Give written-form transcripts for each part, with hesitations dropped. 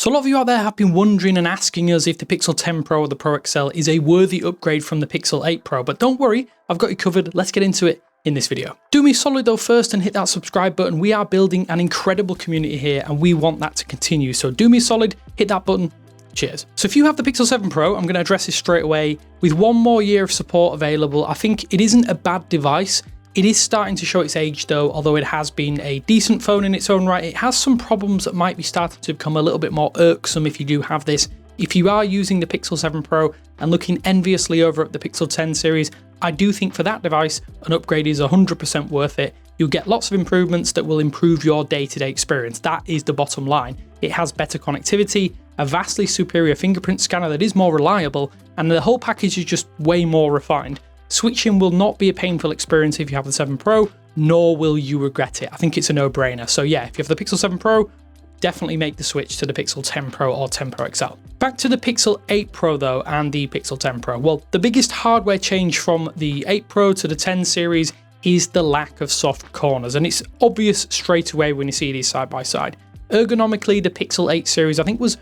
So a lot of you out there have been wondering and asking us if the Pixel 10 Pro or the Pro XL is a worthy upgrade from the Pixel 8 Pro, but don't worry, I've got you covered. Let's get into it in this video. Do me a solid though first and hit that subscribe button. We are building an incredible community here and we want that to continue. So do me a solid, hit that button. Cheers. So if you have the Pixel 7 Pro, I'm going to address this straight away. With one more year of support available, I think it isn't a bad device. It is starting to show its age though, although it has been a decent phone in its own right. It has some problems that might be starting to become a little bit more irksome if you do have this. If you are using the Pixel 7 Pro and looking enviously over at the Pixel 10 series, I do think for that device, an upgrade is 100% worth it. You'll get lots of improvements that will improve your day-to-day experience. That is the bottom line. It has better connectivity, a vastly superior fingerprint scanner that is more reliable, and the whole package is just way more refined. Switching will not be a painful experience if you have the 7 Pro, nor will you regret it. I think it's a no-brainer. So yeah, if you have the Pixel 7 Pro, definitely make the switch to the Pixel 10 Pro or 10 Pro XL. Back to the Pixel 8 Pro though and the Pixel 10 Pro. Well, the biggest hardware change from the 8 Pro to the 10 series is the lack of soft corners, and it's obvious straight away when you see these side by side. Ergonomically, the Pixel 8 series I think was,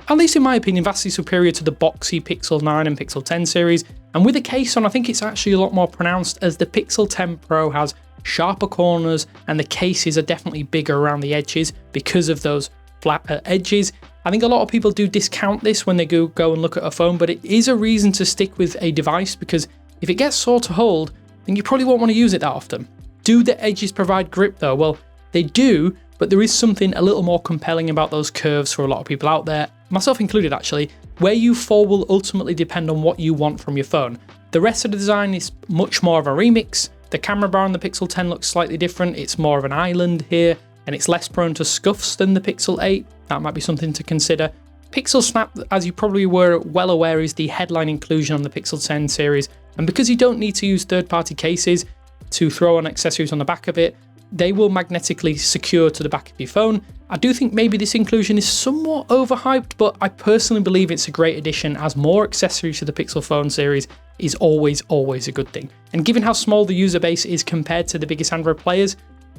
at least in my opinion, vastly superior to the boxy Pixel 9 and Pixel 10 series, and with the case on I think it's actually a lot more pronounced as the Pixel 10 Pro has sharper corners and the cases are definitely bigger around the edges because of those flat edges. I think a lot of people do discount this when they go and look at a phone, but it is a reason to stick with a device because if it gets sore to hold, then you probably won't want to use it that often. Do the edges provide grip though? Well, they do, but there is something a little more compelling about those curves for a lot of people out there, myself included actually. Where you fall will ultimately depend on what you want from your phone. The rest of the design is much more of a remix. The camera bar on the Pixel 10 looks slightly different. It's more of an island here, and it's less prone to scuffs than the Pixel 8. That might be something to consider. Pixel Snap, as you probably were well aware, is the headline inclusion on the Pixel 10 series. And because you don't need to use third-party cases to throw on accessories on the back of it, they will magnetically secure to the back of your phone. I do think maybe this inclusion is somewhat overhyped, but I personally believe it's a great addition as more accessories to the Pixel phone series is always a good thing. And given how small the user base is compared to the biggest Android players,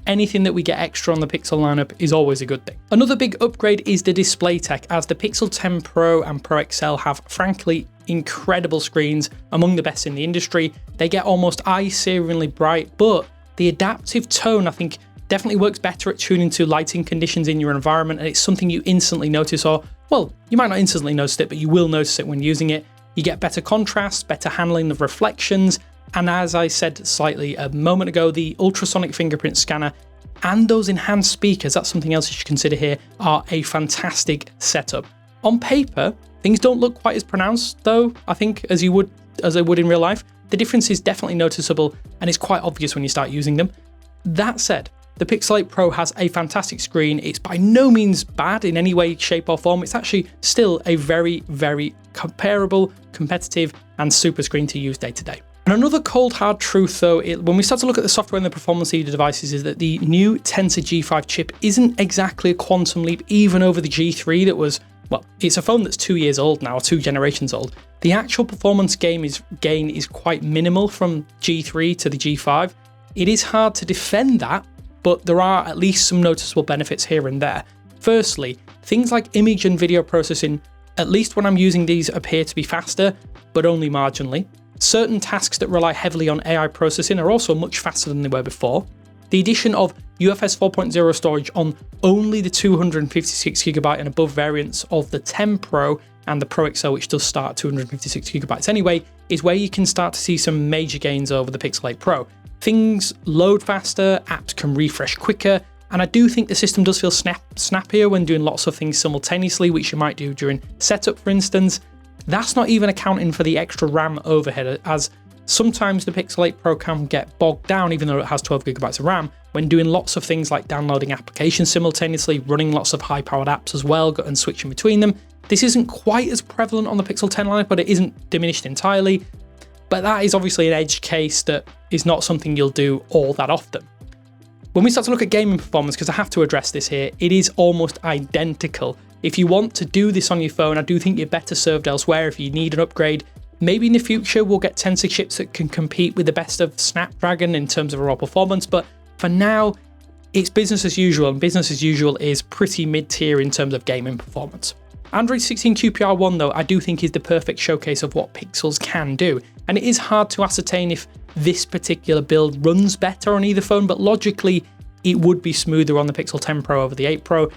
anything that we get extra on the Pixel lineup is always a good thing. Another big upgrade is the display tech, as the Pixel 10 Pro and Pro XL have frankly incredible screens, among the best in the industry. They get almost eye-searingly bright, but the adaptive tone I think definitely works better at tuning to lighting conditions in your environment, and it's something you instantly notice, or well, you might not instantly notice it, but you will notice it when using it. You get better contrast, better handling of reflections, and as I said slightly a moment ago, the ultrasonic fingerprint scanner and those enhanced speakers, that's something else you should consider here, are a fantastic setup. On paper, things don't look quite as pronounced though, I think, as they would in real life. The difference is definitely noticeable and it's quite obvious when you start using them. That said, the Pixel 8 Pro has a fantastic screen. It's by no means bad in any way, shape or form. It's actually still a very comparable, competitive and super screen to use day to day. And another cold hard truth though, when we start to look at the software and the performance of the devices, is that the new Tensor G5 chip isn't exactly a quantum leap even over the G3 that was, well, it's a phone that's 2 years old now, or 2 generations old. The actual performance gain is quite minimal from G3 to the G5. It is hard to defend that, but there are at least some noticeable benefits here and there. Firstly, things like image and video processing, at least when I'm using these, appear to be faster, but only marginally. Certain tasks that rely heavily on AI processing are also much faster than they were before. The addition of UFS 4.0 storage on only the 256GB and above variants of the 10 Pro and the Pro XL, which does start at 256GB anyway, is where you can start to see some major gains over the Pixel 8 Pro. Things load faster, apps can refresh quicker, and I do think the system does feel snappier when doing lots of things simultaneously, which you might do during setup, for instance. That's not even accounting for the extra RAM overhead, as sometimes the Pixel 8 Pro can get bogged down, even though it has 12GB of RAM, when doing lots of things like downloading applications simultaneously, running lots of high-powered apps as well, and switching between them. This isn't quite as prevalent on the Pixel 10 lineup, but it isn't diminished entirely. But that is obviously an edge case that is not something you'll do all that often. When we start to look at gaming performance, because I have to address this here, it is almost identical. If you want to do this on your phone, I do think you're better served elsewhere if you need an upgrade. Maybe in the future we'll get Tensor chips that can compete with the best of Snapdragon in terms of raw performance, but for now, it's business as usual, and business as usual is pretty mid-tier in terms of gaming performance. Android 16 QPR1 though, I do think is the perfect showcase of what Pixels can do. And it is hard to ascertain if this particular build runs better on either phone, but logically it would be smoother on the Pixel 10 Pro over the 8 Pro.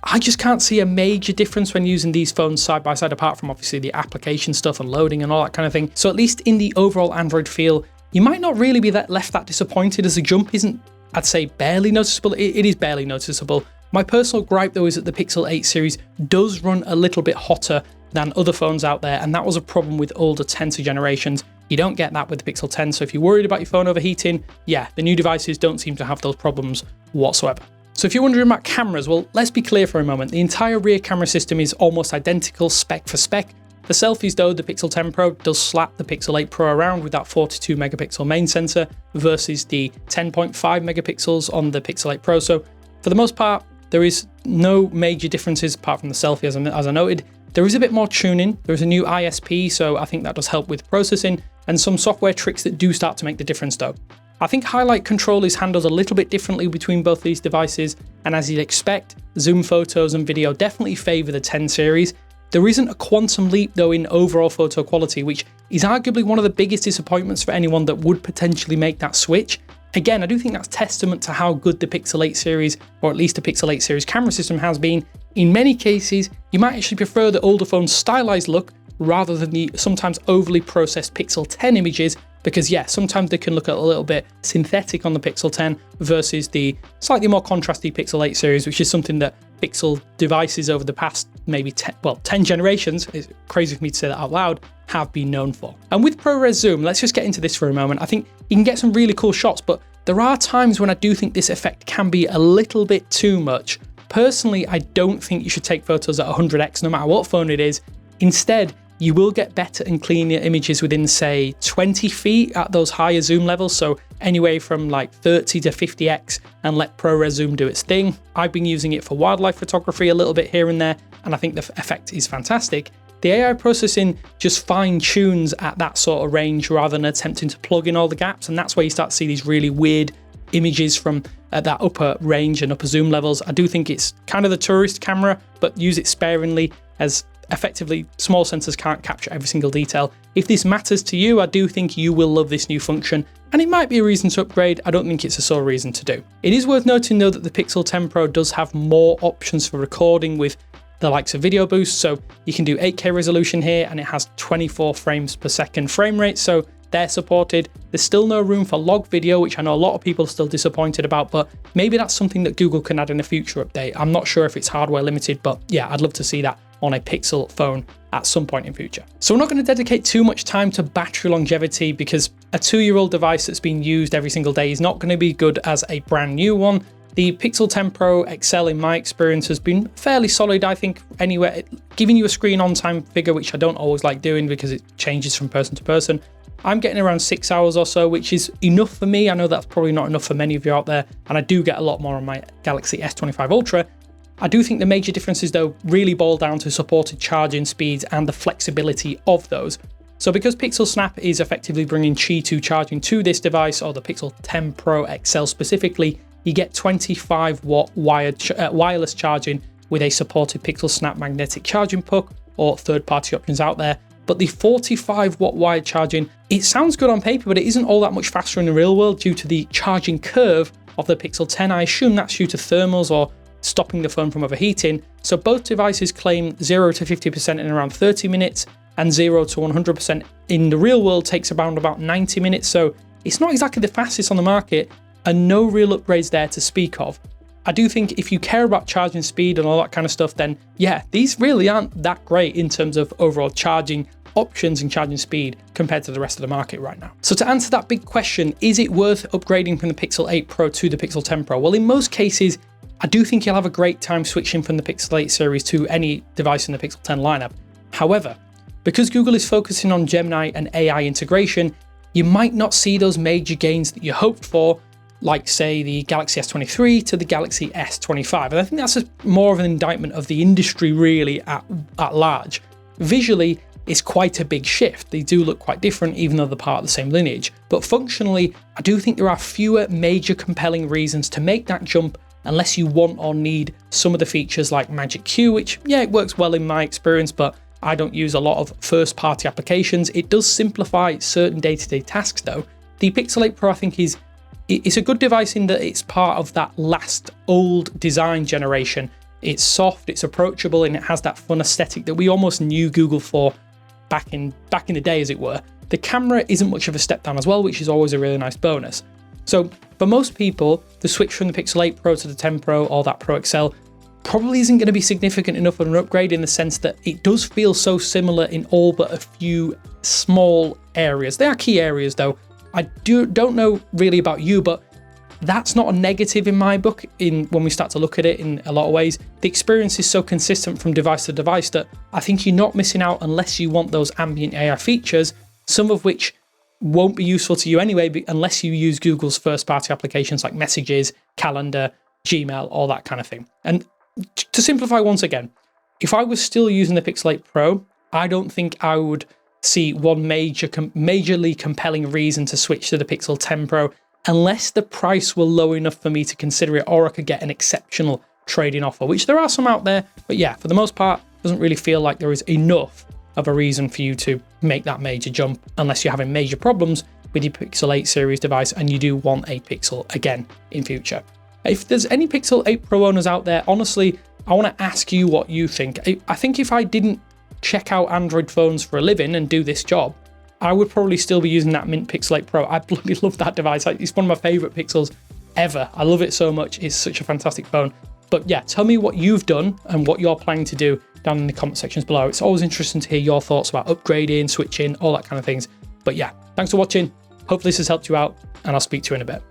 I just can't see a major difference when using these phones side by side, apart from obviously the application stuff and loading and all that kind of thing. So at least in the overall Android feel, you might not really be left that disappointed, as the jump isn't, I'd say, barely noticeable. It is barely noticeable. My personal gripe though is that the Pixel 8 series does run a little bit hotter than other phones out there, and that was a problem with older Tensor generations. You don't get that with the Pixel 10, so if you're worried about your phone overheating, yeah, the new devices don't seem to have those problems whatsoever. So if you're wondering about cameras, well, let's be clear for a moment. The entire rear camera system is almost identical spec for spec. For selfies though, the Pixel 10 Pro does slap the Pixel 8 Pro around with that 42 megapixel main sensor versus the 10.5 megapixels on the Pixel 8 Pro. So for the most part, there is no major differences apart from the selfie, as I noted. There is a bit more tuning. There's a new ISP, so I think that does help with processing, and some software tricks that do start to make the difference though. I think highlight control is handled a little bit differently between both these devices, and as you'd expect, zoom photos and video definitely favour the 10 series. There isn't a quantum leap though in overall photo quality, which is arguably one of the biggest disappointments for anyone that would potentially make that switch. Again, I do think that's testament to how good the Pixel 8 series, or at least the Pixel 8 series camera system has been. In many cases, you might actually prefer the older phone's stylized look rather than the sometimes overly processed Pixel 10 images, because yeah, sometimes they can look a little bit synthetic on the Pixel 10 versus the slightly more contrasty Pixel 8 series, which is something that Pixel devices over the past maybe 10 generations, it's crazy for me to say that out loud, have been known for. And with ProRes Zoom, let's just get into this for a moment. I think you can get some really cool shots, but there are times when I do think this effect can be a little bit too much. Personally, I don't think you should take photos at 100x no matter what phone it is. Instead, you will get better and cleaner images within, say, 20 feet at those higher zoom levels, so anywhere from like 30 to 50x, and let ProRes Zoom do its thing. I've been using it for wildlife photography a little bit here and there, and I think the effect is fantastic. The AI processing just fine-tunes at that sort of range rather than attempting to plug in all the gaps, and that's where you start to see these really weird images from that upper range and upper zoom levels. I do think it's kind of the tourist camera, but use it sparingly, as effectively small sensors can't capture every single detail. If this matters to you, I do think you will love this new function, and it might be a reason to upgrade. I don't think it's a sole reason to do. It is worth noting though that the Pixel 10 Pro does have more options for recording with the likes of video boost, so you can do 8K resolution here, and it has 24 frames per second frame rate, so they're supported. There's still no room for log video, which I know a lot of people are still disappointed about, but maybe that's something that Google can add in a future update. I'm not sure if it's hardware limited, but yeah, I'd love to see that on a Pixel phone at some point in future. So we're not going to dedicate too much time to battery longevity, because a 2-year-old device that's been used every single day is not going to be good as a brand new one. The Pixel 10 Pro XL, in my experience, has been fairly solid. I think anywhere, giving you a screen on time figure, which I don't always like doing because it changes from person to person. I'm getting around 6 hours or so, which is enough for me. I know that's probably not enough for many of you out there, and I do get a lot more on my Galaxy S25 Ultra. I do think the major differences though really boil down to supported charging speeds and the flexibility of those. So because Pixel Snap is effectively bringing Qi 2 charging to this device, or the Pixel 10 Pro XL specifically, you get 25 watt wireless charging with a supported Pixel Snap magnetic charging puck, or third-party options out there. But the 45 watt wired charging, it sounds good on paper, but it isn't all that much faster in the real world due to the charging curve of the Pixel 10. I assume that's due to thermals or stopping the phone from overheating. So both devices claim 0 to 50% in around 30 minutes, and 0 to 100% in the real world takes around about 90 minutes. So it's not exactly the fastest on the market, and no real upgrades there to speak of. I do think if you care about charging speed and all that kind of stuff, then yeah, these really aren't that great in terms of overall charging options and charging speed compared to the rest of the market right now. So to answer that big question, is it worth upgrading from the Pixel 8 Pro to the Pixel 10 Pro? Well, in most cases, I do think you'll have a great time switching from the Pixel 8 series to any device in the Pixel 10 lineup. However, because Google is focusing on Gemini and AI integration, you might not see those major gains that you hoped for, like say the Galaxy S23 to the Galaxy S25. And I think that's more of an indictment of the industry really at large. Visually, it's quite a big shift. They do look quite different, even though they're part of the same lineage. But functionally, I do think there are fewer major compelling reasons to make that jump unless you want or need some of the features like Magic Q, which, yeah, it works well in my experience, but I don't use a lot of first-party applications. It does simplify certain day-to-day tasks though. The Pixel 8 Pro, I think, it's a good device in that it's part of that last old design generation. It's soft, it's approachable, and it has that fun aesthetic that we almost knew Google for back in the day, as it were. The camera isn't much of a step down as well, which is always a really nice bonus. So for most people, the switch from the Pixel 8 Pro to the 10 Pro or that Pro XL probably isn't going to be significant enough of an upgrade, in the sense that it does feel so similar in all but a few small areas. They are key areas though. I don't know really about you, but that's not a negative in my book when we start to look at it in a lot of ways. The experience is so consistent from device to device that I think you're not missing out unless you want those ambient AI features, some of which won't be useful to you anyway unless you use Google's first-party applications like Messages, Calendar, Gmail, all that kind of thing. And to simplify once again, if I was still using the Pixel 8 Pro, I don't think I would see one majorly compelling reason to switch to the Pixel 10 Pro unless the price were low enough for me to consider it, or I could get an exceptional trade-in offer, which there are some out there. But yeah, for the most part, it doesn't really feel like there is enough of a reason for you to make that major jump unless you're having major problems with your Pixel 8 series device and you do want a Pixel again in future. If there's any Pixel 8 Pro owners out there, honestly, I want to ask you what you think. I think if I didn't check out Android phones for a living and do this job, I would probably still be using that Mint Pixel 8 Pro. I bloody love that device. It's one of my favorite Pixels ever. I love it so much. It's such a fantastic phone. But yeah, tell me what you've done and what you're planning to do down in the comment sections below. It's always interesting to hear your thoughts about upgrading, switching, all that kind of things. But yeah, thanks for watching. Hopefully this has helped you out, and I'll speak to you in a bit.